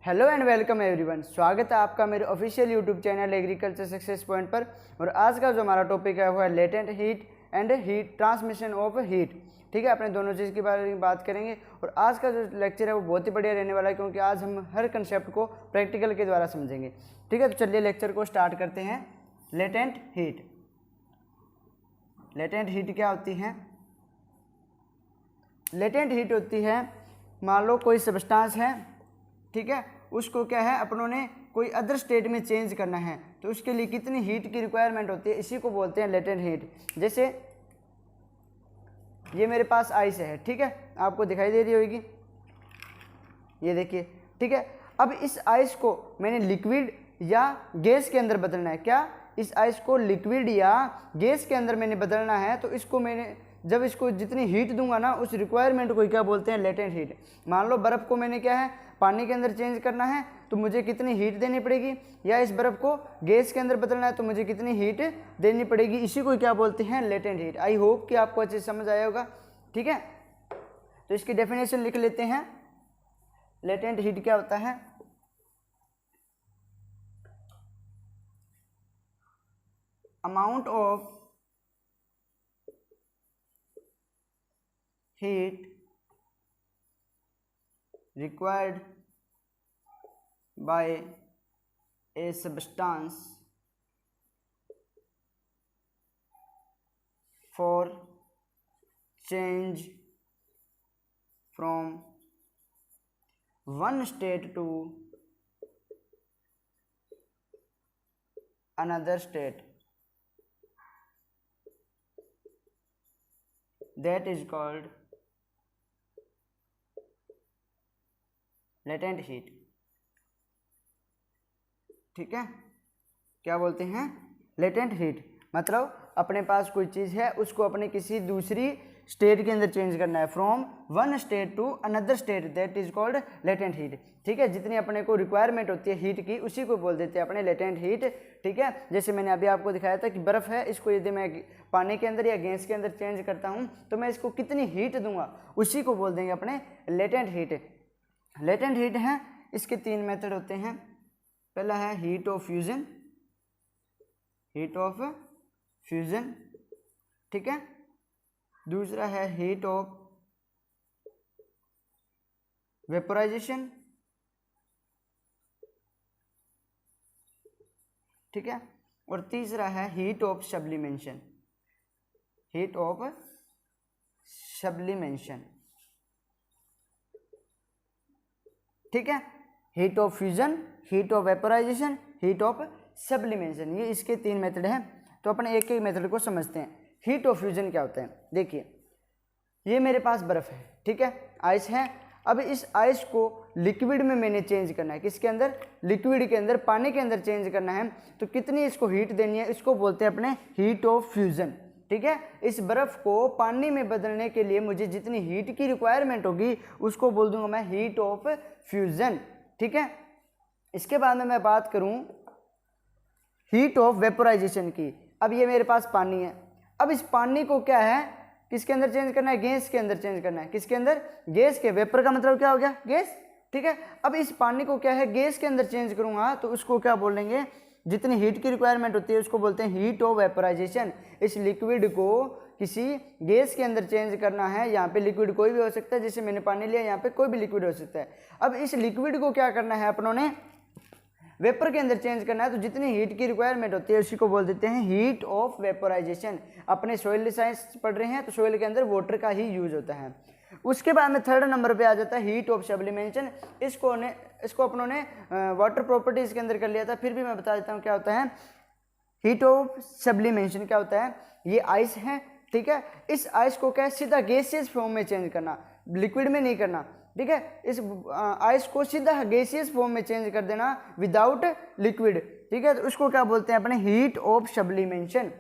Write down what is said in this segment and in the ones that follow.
Hello and welcome everyone. स्वागत है आपका मेरे official YouTube channel agriculture success point पर। और आज का जो हमारा टॉपिक है वो है latent heat and heat transmission of heat. ठीक है, अपने दोनों चीज़ के बारे में बात करेंगे। और आज का जो लेक्चर है वो बहुत ही बढ़िया रहने वाला है, क्योंकि आज हम हर कंसेप्ट को प्रैक्टिकल के द्वारा समझेंगे। ठीक है, तो चलिए लेक्चर को स्टार्ट करते हैं। Latent heat. लेटेंट हीट क्या होती है? लेटेंट हीट होती है, मान लो कोई सब्सटेंस है, ठीक है, उसको क्या है अपनों ने कोई अदर स्टेट में चेंज करना है, तो उसके लिए कितनी हीट की रिक्वायरमेंट होती है, इसी को बोलते हैं लेटेंट हीट। जैसे ये मेरे पास आइस है, ठीक है, आपको दिखाई दे रही होगी, ये देखिए, ठीक है। अब इस आइस को मैंने लिक्विड या गैस के अंदर बदलना है। क्या इस आइस को लिक्विड या गैस के अंदर मैंने बदलना है, तो इसको मैंने जब इसको जितनी हीट दूंगा ना, उस रिक्वायरमेंट को क्या बोलते हैं? Latent heat. मान लो बर्फ़ को मैंने क्या है पानी के अंदर चेंज करना है, तो मुझे कितनी हीट देनी पड़ेगी, या इस बर्फ़ को गैस के अंदर बदलना है तो मुझे कितनी हीट देनी पड़ेगी, इसी को क्या बोलते हैं? Latent heat. आई होप कि आपको अच्छे से समझ आया होगा। ठीक है, तो इसकी डेफिनेशन लिख लेते हैं। लेटेंट हीट क्या होता है? Amount of heat required by a substance for change from one state to another state, that is called latent heat. ठीक है, क्या बोलते हैं? Latent heat. मतलब अपने पास कोई चीज़ है, उसको अपने किसी दूसरी स्टेट के अंदर चेंज करना है, from one state to another state, that is called latent heat. ठीक है, जितनी अपने को रिक्वायरमेंट होती है हीट की, उसी को बोल देते हैं अपने लेटेंट हीट। ठीक है, जैसे मैंने अभी आपको दिखाया था कि बर्फ़ है, इसको यदि मैं पानी के अंदर या गैस के अंदर चेंज करता हूँ, तो मैं इसको कितनी हीट दूंगा, उसी को बोल देंगे अपने लेटेंट हीट। लेटेंट हीट है, इसके तीन मेथड होते हैं। पहला है heat of fusion, heat of fusion, ठीक है। दूसरा है हीट ऑफ वेपोराइजेशन, ठीक है। और तीसरा है heat of sublimation, heat of sublimation, ठीक है। Heat of fusion, heat of vaporisation, heat of sublimation, ये इसके तीन मेथड हैं। तो अपने एक एक मेथड को समझते हैं। हीट ऑफ फ्यूजन क्या होता है? देखिए, ये मेरे पास बर्फ़ है, ठीक है, आइस है। अब इस आइस को लिक्विड में मैंने चेंज करना है। किसके अंदर? लिक्विड के अंदर, पानी के अंदर चेंज करना है। तो कितनी इसको हीट देनी है, इसको बोलते हैं अपने हीट ऑफ फ्यूजन। ठीक है, इस बर्फ़ को पानी में बदलने के लिए मुझे जितनी हीट की रिक्वायरमेंट होगी, उसको बोल दूंगा मैं हीट ऑफ फ्यूजन। ठीक है, इसके बाद में मैं बात करूं हीट ऑफ वेपोराइजेशन की। अब ये मेरे पास पानी है, अब इस पानी को क्या है, किसके अंदर चेंज करना है? गैस के अंदर चेंज करना है। किसके अंदर? गैस के। वेपर का मतलब क्या हो गया? गैस, ठीक है। अब इस पानी को क्या है, गैस के अंदर चेंज करूंगा, तो उसको क्या बोलेंगे? जितनी हीट की रिक्वायरमेंट होती है उसको बोलते हैं हीट ऑफ वेपोराइजेशन। इस लिक्विड को किसी गैस के अंदर चेंज करना है। यहाँ पे लिक्विड कोई भी हो सकता है, जैसे मैंने पानी लिया, यहाँ पे कोई भी लिक्विड हो सकता है। अब इस लिक्विड को क्या करना है अपनों ने? वेपर के अंदर चेंज करना है। तो जितनी हीट की रिक्वायरमेंट होती है उसी को बोल देते हैं हीट ऑफ वेपोराइजेशन। अपने सोइल साइंस पढ़ रहे हैं, तो सोइल के अंदर वाटर का ही यूज होता है। उसके बाद में थर्ड नंबर पे आ जाता है हीट ऑफ सब्लिमेशन। इसको अपनों ने वाटर प्रॉपर्टीज के अंदर कर लिया था, फिर भी मैं बता देता हूँ क्या होता है। हीट ऑफ सब्लिमेशन क्या होता है? ये आइस है, ठीक है, इस आइस को क्या है, सीधा गैसियस फॉर्म में चेंज करना, लिक्विड में नहीं करना। ठीक है, इस आइस को सीधा गैसियस फॉर्म में चेंज कर देना, विदाउट लिक्विड। ठीक है, तो उसको क्या बोलते हैं अपने हीट ऑफ सब्लिमेशन।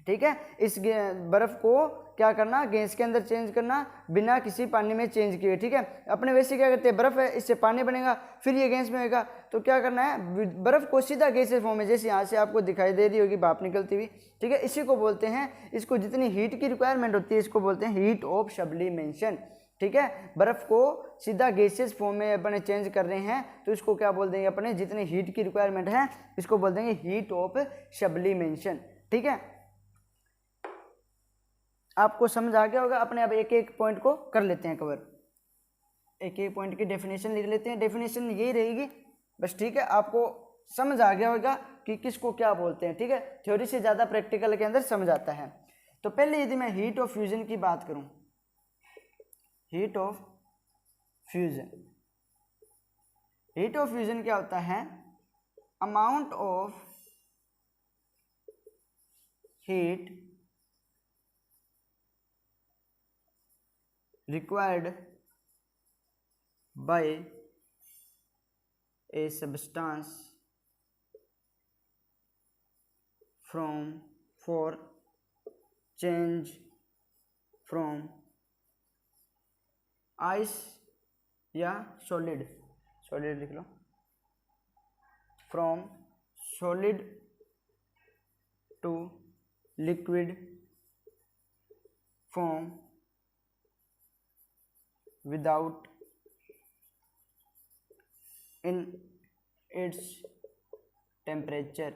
ठीक है, इस बर्फ को क्या करना, गैस के अंदर चेंज करना, बिना किसी पानी में चेंज किए। ठीक है, अपने वैसे क्या करते हैं, बर्फ है, इससे पानी बनेगा, फिर ये गैस में होगा। तो क्या करना है, बर्फ को सीधा गैसियस फॉर्म में, जैसे यहाँ से आपको दिखाई दे रही होगी भाप निकलती हुई। ठीक है, इसी को बोलते हैं, इसको जितनी हीट की रिक्वायरमेंट होती है इसको बोलते हैं हीट ऑफ सब्लिमेशन। ठीक है। बर्फ को सीधा गैसियस फॉर्म में अपने चेंज कर रहे हैं तो इसको क्या बोल देंगे अपने, जितने हीट की रिक्वायरमेंट है इसको बोल देंगे हीट ऑफ सब्लिमेशन। ठीक है, आपको समझ आ गया होगा। अपने अब एक एक पॉइंट को कर लेते हैं कवर, एक एक पॉइंट की डेफिनेशन लिख लेते हैं। डेफिनेशन यही रहेगी बस, ठीक है। आपको समझ आ गया होगा कि किसको क्या बोलते हैं, ठीक है। थ्योरी से ज़्यादा प्रैक्टिकल के अंदर समझ आता है। तो पहले यदि मैं हीट ऑफ फ्यूजन की बात करूं, heat of fusion, heat of fusion क्या होता है, amount of heat required by a substance for change from ice या solid लिख लो, from solid to liquid form without in its temperature,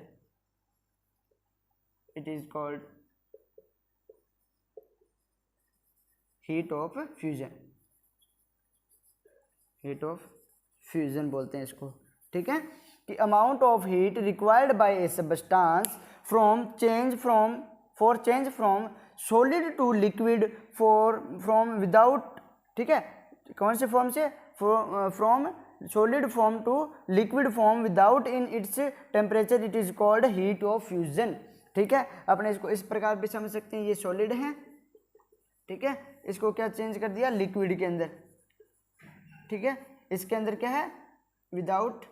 it is called heat of fusion, heat of fusion बोलते हैं इसको। ठीक है, कि amount of heat required by a substance for change from solid to liquid from without, ठीक है, कौन से फॉर्म से, from solid form to liquid form without in its temperature, it is called heat of fusion. ठीक है, अपने इसको इस प्रकार भी समझ सकते हैं, ये सॉलिड है, ठीक है, इसको क्या चेंज कर दिया लिक्विड के अंदर, ठीक है, इसके अंदर क्या है विदाउट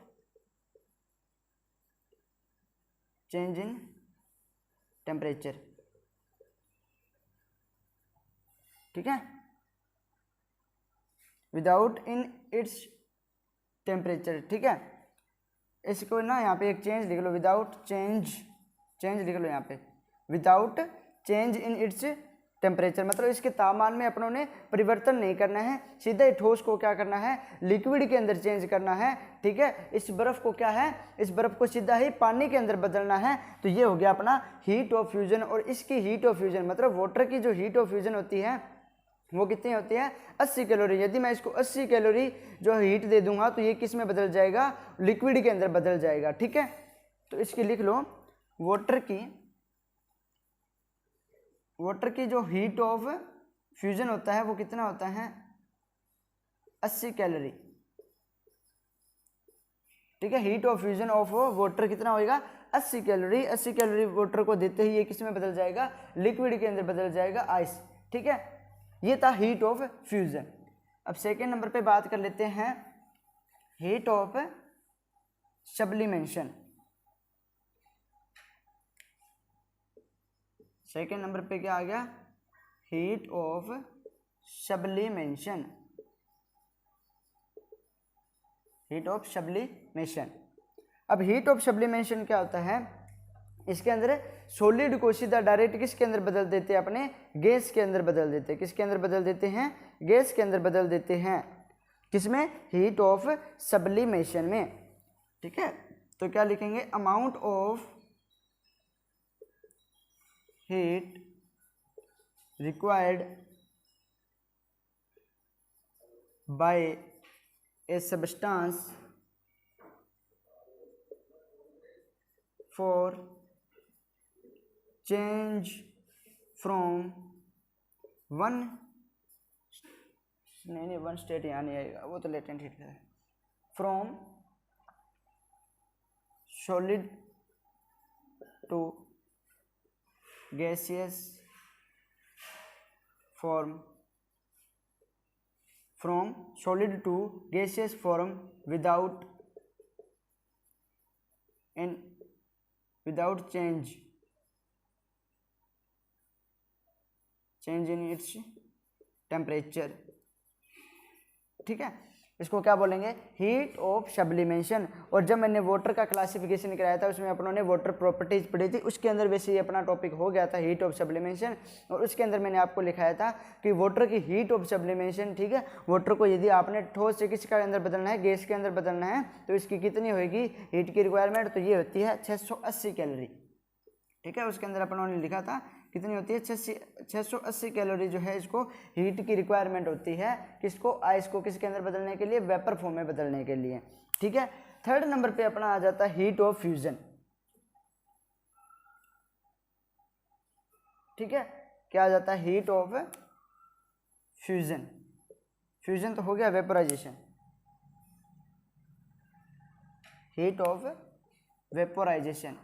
चेंज इन टेम्परेचर, ठीक है, विदाउट इन इट्स टेम्परेचर। ठीक है, इसको ना यहाँ पे एक चेंज लिख लो, विदाउट चेंज लिख लो यहाँ पे, without change in its temperature, मतलब इसके तापमान में अपनों ने परिवर्तन नहीं करना है, सीधा ही ठोस को क्या करना है लिक्विड के अंदर चेंज करना है। ठीक है, इस बर्फ को क्या है, इस बर्फ को सीधा ही पानी के अंदर बदलना है। तो ये हो गया अपना हीट ऑफ फ्यूजन। और इसकी हीट ऑफ फ्यूजन मतलब वाटर की जो हीट ऑफ फ्यूजन होती है वो कितनी होती है 80 कैलोरी। यदि मैं इसको 80 कैलोरी जो हीट दे दूंगा तो ये किस में बदल जाएगा, लिक्विड के अंदर बदल जाएगा। ठीक है, तो इसकी लिख लो, वाटर की जो हीट ऑफ फ्यूजन होता है वो कितना होता है 80 कैलोरी। ठीक है, heat of fusion of water कितना होएगा 80 कैलोरी। 80 कैलोरी वाटर को देते ही ये किस में बदल जाएगा, लिक्विड के अंदर बदल जाएगा, आइस। ठीक है, ये था हीट ऑफ फ्यूजन। अब सेकेंड नंबर पे बात कर लेते हैं heat of sublimation. Second number पे क्या आ गया, heat of sublimation, heat of sublimation. अब हीट ऑफ सब्लिमेशन क्या होता है, इसके अंदर सॉलिड को सीधा डायरेक्ट किसके अंदर बदल देते हैं, अपने गैस के अंदर बदल देते हैं। किसके अंदर बदल देते हैं, गैस के अंदर बदल देते हैं। किसमें, हीट ऑफ सब्लिमेशन में। ठीक है, तो क्या लिखेंगे, amount of heat required by a substance for change from one state यहाँ नहीं आएगा, वो तो लेटेंट हीट है, from solid to gaseous form, from solid to gaseous form without change in its temperature। ठीक है, इसको क्या बोलेंगे, हीट ऑफ सब्लिमेशन। और जब मैंने वाटर का क्लासिफिकेशन कराया था उसमें अपनों ने वाटर प्रॉपर्टीज पढ़ी थी, उसके अंदर वैसे ही अपना टॉपिक हो गया था हीट ऑफ सब्लिमेशन। और उसके अंदर मैंने आपको लिखाया था कि वाटर की हीट ऑफ सब्लिमेशन, ठीक है, वाटर को यदि आपने ठोस से किसके अंदर बदलना है, गैस के अंदर बदलना है, तो इसकी कितनी होगी हीट की रिक्वायरमेंट, तो ये होती है 680 कैलोरी। ठीक है, उसके अंदर अपनों ने लिखा था कितनी होती है 680 कैलोरी जो है इसको हीट की रिक्वायरमेंट होती है, किसको, आइस को किसके अंदर बदलने के लिए, वेपर फॉर्म में बदलने के लिए। ठीक है, थर्ड नंबर पे अपना आ जाता है हीट ऑफ फ्यूजन। ठीक है, क्या आ जाता है, हीट ऑफ फ्यूजन। फ्यूजन तो हो गया vaporisation, heat of vaporisation.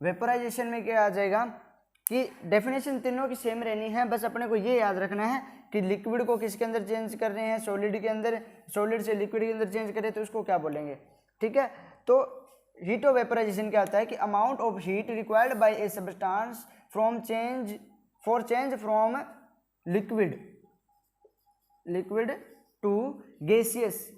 Vaporisation में क्या आ जाएगा कि डेफिनेशन तीनों की सेम रहनी है, बस अपने को ये याद रखना है कि लिक्विड को किसके अंदर चेंज कर रहे हैं, सॉलिड के अंदर, सॉलिड से लिक्विड के अंदर चेंज करें तो उसको क्या बोलेंगे। ठीक है, तो हीट ऑफ वेपोराइजेशन क्या होता है कि amount of heat required by a substance from change for change from liquid to gaseous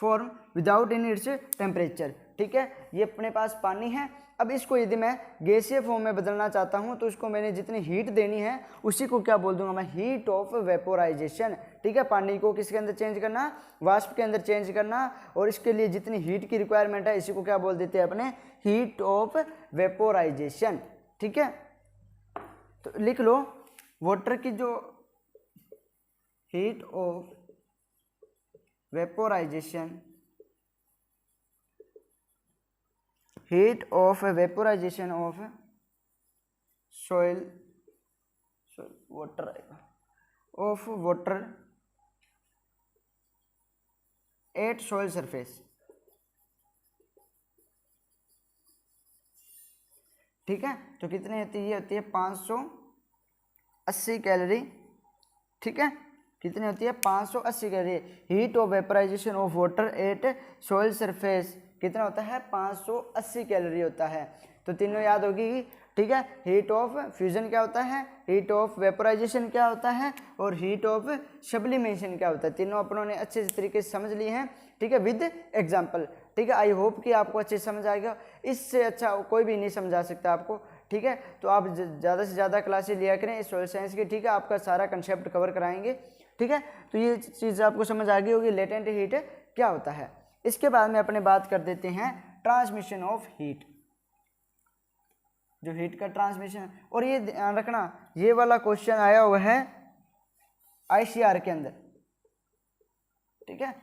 form without in its temperature. ठीक है, ये अपने पास पानी है, अब इसको यदि मैं गैसीय फॉर्म में बदलना चाहता हूं तो उसको मैंने जितनी हीट देनी है उसी को क्या बोल दूंगा मैं, हीट ऑफ वेपोराइजेशन। ठीक है, पानी को किसके अंदर चेंज करना, वाष्प के अंदर चेंज करना, और इसके लिए जितनी हीट की रिक्वायरमेंट है इसी को क्या बोल देते हैं अपने, हीट ऑफ वेपोराइजेशन। ठीक है, तो लिख लो वाटर की जो heat of vaporisation, heat of vaporisation of soil water of water at soil surface. ठीक है, तो कितनी होती है, ये होती है 580 कैलोरी। ठीक है, कितनी होती है 580 calorie. Heat of vaporisation of water at soil surface कितना होता है, 580 कैलोरी होता है। तो तीनों याद होगी। ठीक है, हीट ऑफ फ्यूजन क्या होता है, हीट ऑफ वेपोराइजेशन क्या होता है, और हीट ऑफ सब्लिमेशन क्या होता है, तीनों अपनों ने अच्छे तरीके से समझ लिए हैं। ठीक है, विद एग्जाम्पल। ठीक है, आई होप कि आपको अच्छे से समझ आएगा, इससे अच्छा कोई भी नहीं समझा सकता आपको। ठीक है, तो आप ज़्यादा से ज़्यादा क्लासेस लिया करें इस सोयल साइंस की। ठीक है, आपका सारा कंसेप्ट कवर कराएंगे। ठीक है, तो ये चीज़ आपको समझ आ गई होगी लेटेंट हीट क्या होता है। इसके बाद में अपने बात कर देते हैं ट्रांसमिशन ऑफ हीट, जो हीट का ट्रांसमिशन। और ये ध्यान रखना, ये वाला क्वेश्चन आया हुआ है आईसीआर के अंदर। ठीक है,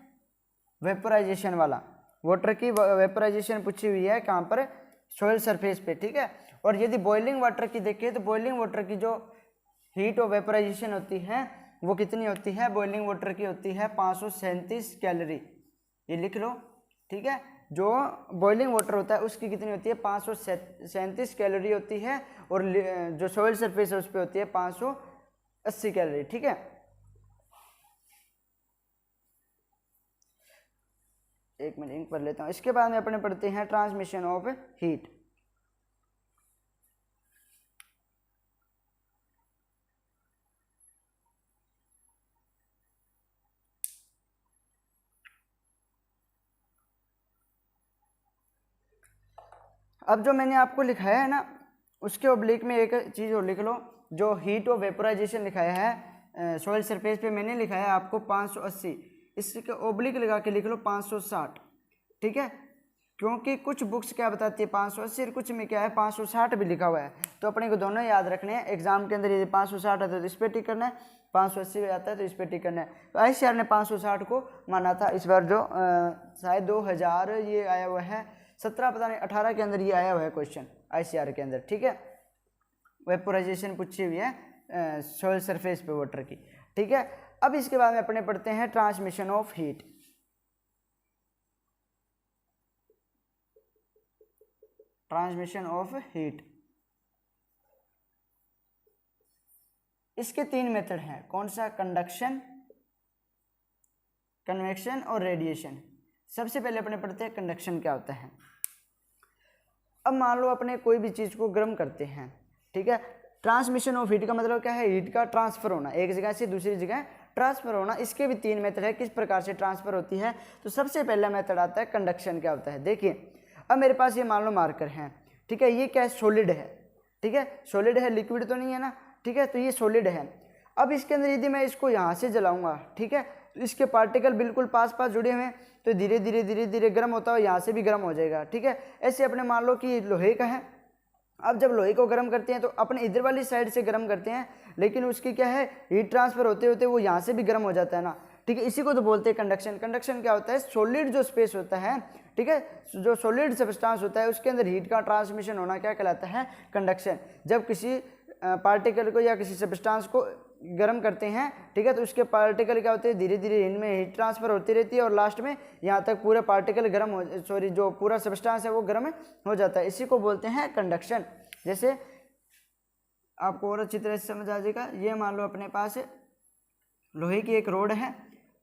वेपोराइजेशन वाला, वाटर की वेपोराइजेशन पूछी हुई है कहाँ पर, सॉइल सरफेस पे। ठीक है, और यदि बॉइलिंग वाटर की देखिए तो बॉइलिंग वाटर की जो हीट ऑफ वेपोराइजेशन होती है वो कितनी होती है, बॉइलिंग वाटर की होती है 537 कैलोरी। ये लिख लो। ठीक है, जो बॉइलिंग वाटर होता है उसकी कितनी होती है 537 कैलोरी होती है, और जो सॉइल सरफेस है उस पर होती है 580 कैलोरी। ठीक है, एक मिनट इंक पढ़ लेता हूँ। इसके बाद में अपने पढ़ते हैं ट्रांसमिशन ऑफ हीट। अब जो मैंने आपको लिखाया है ना उसके ऑब्लिक में एक चीज़ और लिख लो, जो हीट ऑफ वेपोराइजेशन लिखाया है सॉइल सरफेस पे मैंने लिखाया है आपको 580, इसके ऑब्लिक लगा के लिख लो 560। ठीक है, क्योंकि कुछ बुक्स क्या बताती है 580 और कुछ में क्या है 560 भी लिखा हुआ है, तो अपने को दोनों याद रखने हैं। एग्जाम के अंदर यदि 560 आता है तो इस पर टिक करना है, 580 भी आता है तो इस पर टिक करना है। तो आईसीआर ने 560 को माना था इस बार, जो शायद 2000 ये आया हुआ है 17 पता नहीं 18 के अंदर ये आया हुआ है क्वेश्चन आईसीआर के अंदर। ठीक है, वेपोराइजेशन पूछी हुई है सॉइल सरफेस पे वाटर की। ठीक है, अब इसके बाद में अपने पढ़ते हैं transmission of heat. Transmission of heat, इसके 3 मेथड हैं। कौन सा, कंडक्शन, कन्वेक्शन और रेडिएशन। सबसे पहले अपने पढ़ते हैं कंडक्शन क्या होता है। अब मान लो अपने कोई भी चीज़ को गर्म करते हैं। ठीक है, ट्रांसमिशन ऑफ हीट का मतलब क्या है, हीट का ट्रांसफर होना, एक जगह से दूसरी जगह ट्रांसफर होना। इसके भी 3 मेथड है किस प्रकार से ट्रांसफर होती है। तो सबसे पहला मेथड आता है कंडक्शन। क्या होता है, देखिए अब मेरे पास ये मान लो मार्कर है, ठीक है, ये क्या है, सॉलिड है, ठीक है, सॉलिड है, लिक्विड तो नहीं है ना, ठीक है, तो ये सॉलिड है। अब इसके अंदर यदि मैं इसको यहाँ से जलाऊंगा, ठीक है, तो इसके पार्टिकल बिल्कुल पास पास जुड़े हुए हैं, तो धीरे धीरे धीरे धीरे गर्म होता है, यहाँ से भी गर्म हो जाएगा, ठीक है। ऐसे अपने मान लो कि लोहे का है, अब जब लोहे को गर्म करते हैं तो अपने इधर वाली साइड से गर्म करते हैं, लेकिन उसकी क्या है, हीट ट्रांसफर होते होते वो यहाँ से भी गर्म हो जाता है ना, ठीक है। इसी को तो बोलते हैं कंडक्शन। कंडक्शन क्या होता है, सॉलिड जो स्पेस होता है, ठीक है, जो सॉलिड सब्सटेंस होता है उसके अंदर हीट का ट्रांसमिशन होना क्या कहलाता है, कंडक्शन। जब किसी पार्टिकल को या किसी सब्सटेंस को गर्म करते हैं, ठीक है, तो उसके पार्टिकल क्या होते हैं, धीरे धीरे इनमें हीट ट्रांसफर होती रहती है और लास्ट में यहाँ तक पूरा पार्टिकल गर्म हो, सॉरी जो पूरा सब्सटेंस है वो गर्म हो जाता है। इसी को बोलते हैं कंडक्शन। जैसे आपको और अच्छी तरह से समझ आ जाएगा, ये मान लो अपने पास लोहे की एक रोड है,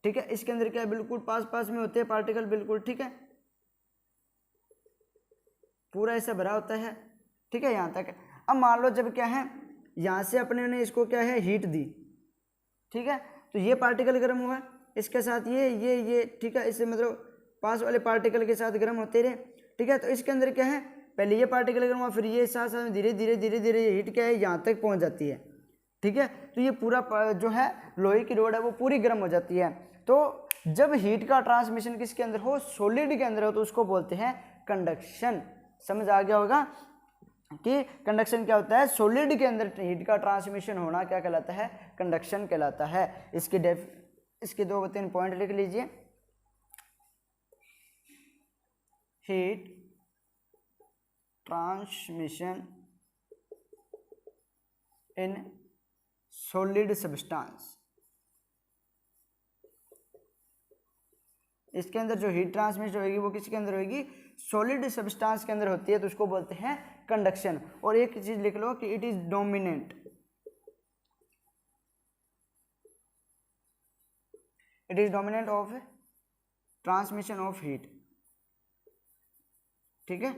ठीक है, इसके अंदर क्या है, बिल्कुल पास पास में होते हैं पार्टिकल, बिल्कुल, ठीक है, पूरा ऐसा भरा होता है, ठीक है, यहाँ तक। अब मान लो जब क्या है, यहाँ से अपने ने इसको क्या है, हीट दी, ठीक है, तो ये पार्टिकल गर्म हुआ, इसके साथ ये ठीक है, इससे मतलब पास वाले पार्टिकल के साथ गर्म होते रहे, ठीक है। तो इसके अंदर क्या है, पहले ये पार्टिकल गर्म हुआ, फिर ये साथ साथ धीरे धीरे धीरे धीरे ये हीट क्या है, यहाँ तक पहुँच जाती है, ठीक है। तो ये पूरा जो है लोहे की रोड है वो पूरी गर्म हो जाती है। तो जब हीट का ट्रांसमिशन किसके अंदर हो, सॉलिड के अंदर हो, तो उसको बोलते हैं कंडक्शन। समझ आ गया होगा कि कंडक्शन क्या होता है, सॉलिड के अंदर हीट का ट्रांसमिशन होना क्या कहलाता है, कंडक्शन कहलाता है। इसके 2-3 पॉइंट लिख लीजिए। Heat transmission in solid substance, इसके अंदर जो हीट ट्रांसमिशन होगी वो किसके अंदर होगी, सॉलिड सब्सटेंस के अंदर होती है, तो उसको बोलते हैं कंडक्शन। और एक चीज लिख लो कि it is dominant, it is dominant of transmission of heat, ठीक है,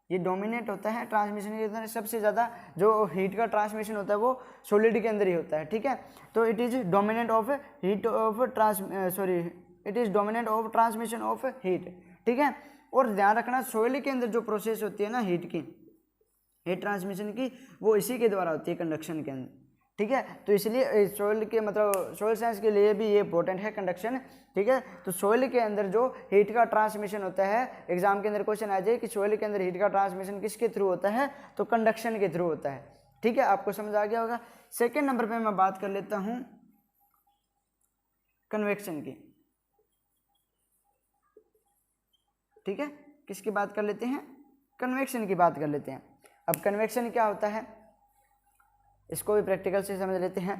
ये डोमिनेट होता है ट्रांसमिशन के अंदर। सबसे ज़्यादा जो हीट का ट्रांसमिशन होता है वो सॉलिड के अंदर ही होता है, ठीक है। तो it is dominant of heat of it is dominant of transmission of heat, ठीक है। और ध्यान रखना, सॉइल के अंदर जो प्रोसेस होती है ना हीट की, हीट ट्रांसमिशन की, वो इसी के द्वारा होती है, कंडक्शन के अंदर, ठीक है। तो इसलिए सॉइल के मतलब सॉइल साइंस के लिए भी ये इंपॉर्टेंट है कंडक्शन, ठीक है। तो सॉइल के अंदर जो हीट का ट्रांसमिशन होता है, एग्जाम के अंदर क्वेश्चन आ जाए कि सॉइल के अंदर हीट का ट्रांसमिशन किसके थ्रू होता है, तो कंडक्शन के थ्रू होता है, ठीक है। आपको समझ आ गया होगा। सेकेंड नंबर पे मैं बात कर लेता हूँ कन्वेक्शन की, ठीक है। किसकी बात कर लेते हैं, कन्वेक्शन की बात कर लेते हैं। अब कन्वेक्शन क्या होता है, इसको भी प्रैक्टिकल से समझ लेते हैं।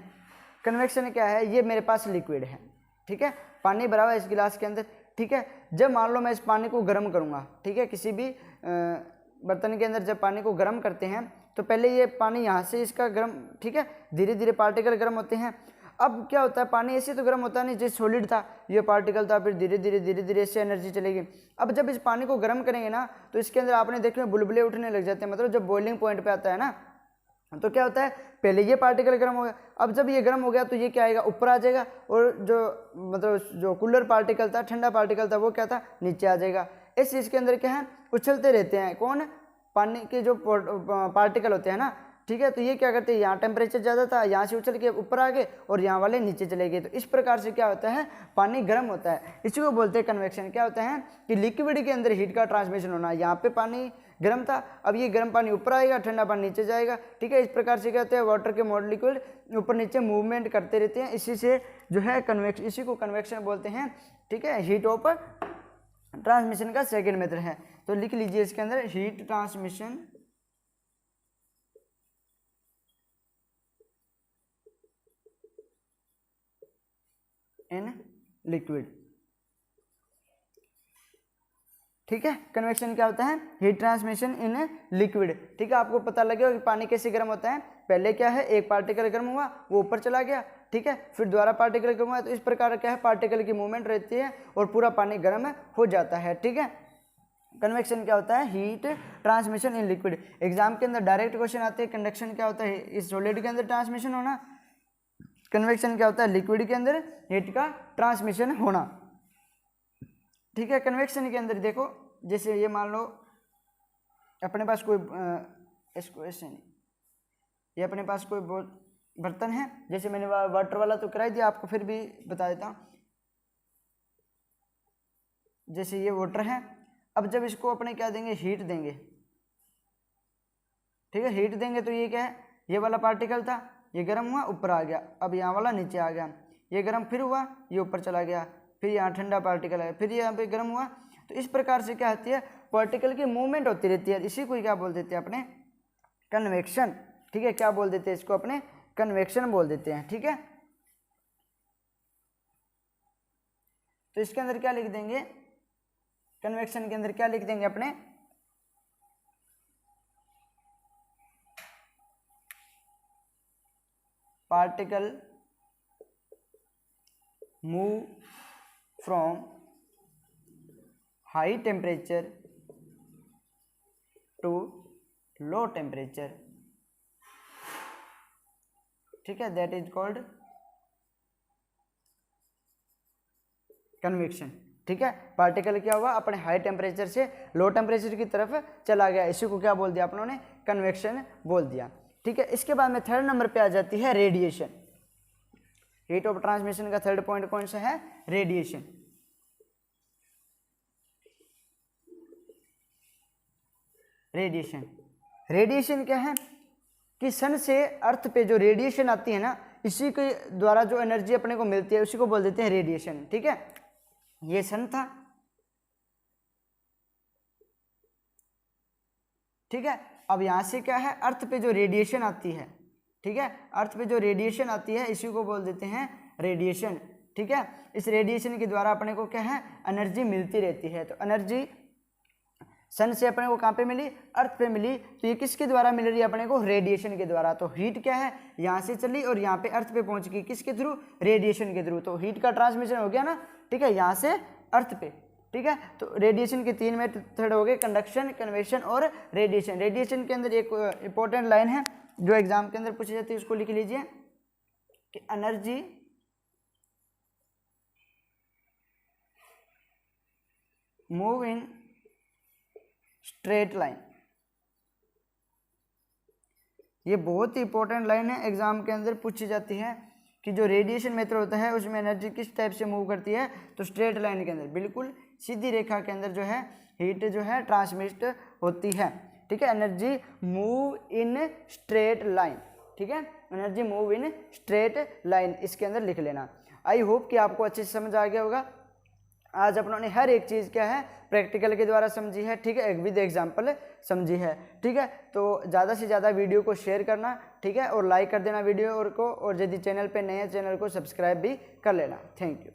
कन्वेक्शन क्या है, ये मेरे पास लिक्विड है, ठीक है, पानी भरा हुआ है इस गिलास के अंदर, ठीक है। जब मान लो मैं इस पानी को गर्म करूँगा, ठीक है, किसी भी बर्तन के अंदर जब पानी को गर्म करते हैं तो पहले ये पानी यहाँ से इसका गर्म, ठीक है, धीरे धीरे पार्टिकल गर्म होते हैं। अब क्या होता है, पानी ऐसे तो गर्म होता नहीं, जैसे सॉलिड था, ये पार्टिकल था, फिर धीरे धीरे इससे एनर्जी चलेगी। अब जब इस पानी को गर्म करेंगे ना, तो इसके अंदर आपने देखे बुलबुले उठने लग जाते हैं, मतलब जब बॉइलिंग पॉइंट पे आता है ना, तो क्या होता है, पहले ये पार्टिकल गर्म हो गया, अब जब ये गर्म हो गया तो ये क्या आएगा, ऊपर आ जाएगा, और जो मतलब जो कूलर पार्टिकल था, ठंडा पार्टिकल था, वो क्या था, नीचे आ जाएगा। इस चीज़ के अंदर क्या है, उछलते रहते हैं, कौन, पानी के जो पार्टिकल होते हैं ना, ठीक है। तो ये क्या करते हैं, यहाँ टेम्परेचर ज़्यादा था, यहाँ से उछल के ऊपर आ गए और यहाँ वाले नीचे चले गए। तो इस प्रकार से क्या होता है, पानी गर्म होता है। इसी को बोलते हैं कन्वेक्शन। क्या होता है कि लिक्विड के अंदर हीट का ट्रांसमिशन होना, यहाँ पे पानी गर्म था, अब ये गर्म पानी ऊपर आएगा, ठंडा पानी नीचे जाएगा, ठीक है। इस प्रकार से क्या होता है, वाटर के मॉलिक्यूल ऊपर नीचे मूवमेंट करते रहते हैं, इसी से जो है कन्वेक्शन, इसी को कन्वेक्शन बोलते हैं, ठीक है। हीट ऑफ ट्रांसमिशन का सेकेंड मेथड है, तो लिख लीजिए इसके अंदर, हीट ट्रांसमिशन इन लिक्विड, ठीक है। कन्वेक्शन क्या होता है, हीट ट्रांसमिशन इन लिक्विड, ठीक है। आपको पता लगेगा कि पानी कैसे गर्म होता है, पहले क्या है, एक पार्टिकल गर्म हुआ, वो ऊपर चला गया, ठीक है, फिर दोबारा पार्टिकल गर्म हुआ, तो इस प्रकार क्या है, पार्टिकल की मूवमेंट रहती है और पूरा पानी गर्म हो जाता है, ठीक है। कन्वेक्शन क्या होता है, heat transmission in liquid. Exam के अंदर डायरेक्ट क्वेश्चन आते हैं, कंडक्शन क्या होता है, इस सॉलिड के अंदर ट्रांसमिशन होना, कन्वेक्शन क्या होता है, लिक्विड के अंदर हीट का ट्रांसमिशन होना। ठीक है, कन्वेक्शन के अंदर देखो, जैसे ये मान लो अपने पास कोई इसको ऐसे नहीं, ये अपने पास कोई बर्तन है, जैसे मैंने वाटर वाला तो कराई दिया आपको, फिर भी बता देता हूँ। जैसे ये वाटर है, अब जब इसको अपने क्या देंगे, हीट देंगे। ठीक है, हीट देंगे तो ये क्या है, ये वाला पार्टिकल था, ये गर्म हुआ ऊपर आ गया, अब यहाँ वाला नीचे आ गया, ये गर्म फिर हुआ, ये ऊपर चला गया, फिर यहाँ ठंडा पार्टिकल है, फिर यहाँ पे गर्म हुआ। तो इस प्रकार से क्या होती है, पार्टिकल की मूवमेंट होती रहती है। इसी को क्या बोल देते हैं अपने, कन्वेक्शन। ठीक है, क्या बोल देते हैं इसको अपने, कन्वेक्शन बोल देते हैं। ठीक है, तो इसके अंदर क्या लिख देंगे, कन्वेक्शन के अंदर क्या लिख देंगे अपने, particle move from high temperature to low temperature. ठीक है, दैट इज कॉल्ड कन्वेक्शन। ठीक है, पार्टिकल क्या हुआ, अपने हाई टेम्परेचर से लो टेम्परेचर की तरफ चला गया, इसी को क्या बोल दिया अपनों ने, कन्वेक्शन बोल दिया। ठीक है, इसके बाद में थर्ड नंबर पे आ जाती है रेडिएशन। हीट ऑफ ट्रांसमिशन का थर्ड पॉइंट कौन सा है, रेडिएशन। रेडिएशन, रेडिएशन क्या है कि सन से अर्थ पे जो रेडिएशन आती है ना, इसी के द्वारा जो एनर्जी अपने को मिलती है उसी को बोल देते हैं रेडिएशन। ठीक है, ये सन था। ठीक है, अब यहां से क्या है, अर्थ पे जो रेडिएशन आती है, ठीक है, अर्थ पे जो रेडिएशन आती है इसी को बोल देते हैं रेडिएशन। ठीक है, इस रेडिएशन के द्वारा अपने को क्या है, एनर्जी मिलती रहती है। तो एनर्जी सन से अपने को कहाँ पे मिली, अर्थ पे मिली, तो ये किसके द्वारा मिल रही है अपने को, रेडिएशन के द्वारा। तो हीट क्या है, यहाँ से चली और यहाँ पे अर्थ पे पहुंच गई, किसके थ्रू, रेडिएशन के थ्रू। तो हीट का ट्रांसमिशन हो गया ना। ठीक है, यहाँ से अर्थ पे। ठीक है, तो रेडिएशन के तीन मेथड हो गए, कंडक्शन, कन्वेक्शन और रेडिएशन। रेडिएशन के अंदर एक इंपॉर्टेंट लाइन है जो एग्जाम के अंदर पूछी जाती है, उसको लिख लीजिए कि energy move in straight line. ये बहुत ही इंपॉर्टेंट लाइन है, एग्जाम के अंदर पूछी जाती है कि जो रेडिएशन मेथड होता है उसमें एनर्जी किस टाइप से मूव करती है, तो स्ट्रेट लाइन के अंदर, बिल्कुल सीधी रेखा के अंदर जो है हीट जो है ट्रांसमिट होती है। ठीक है, energy move in straight line. ठीक है, energy move in straight line, इसके अंदर लिख लेना। आई होप कि आपको अच्छे से समझ आ गया होगा। आज अपनों ने हर एक चीज़ क्या है, प्रैक्टिकल के द्वारा समझी है। ठीक है, एक विद एग्जाम्पल समझी है। ठीक है, तो ज़्यादा से ज़्यादा वीडियो को शेयर करना। ठीक है, और लाइक कर देना वीडियो को, और यदि चैनल पे नए हैं चैनल को सब्सक्राइब भी कर लेना। Thank you.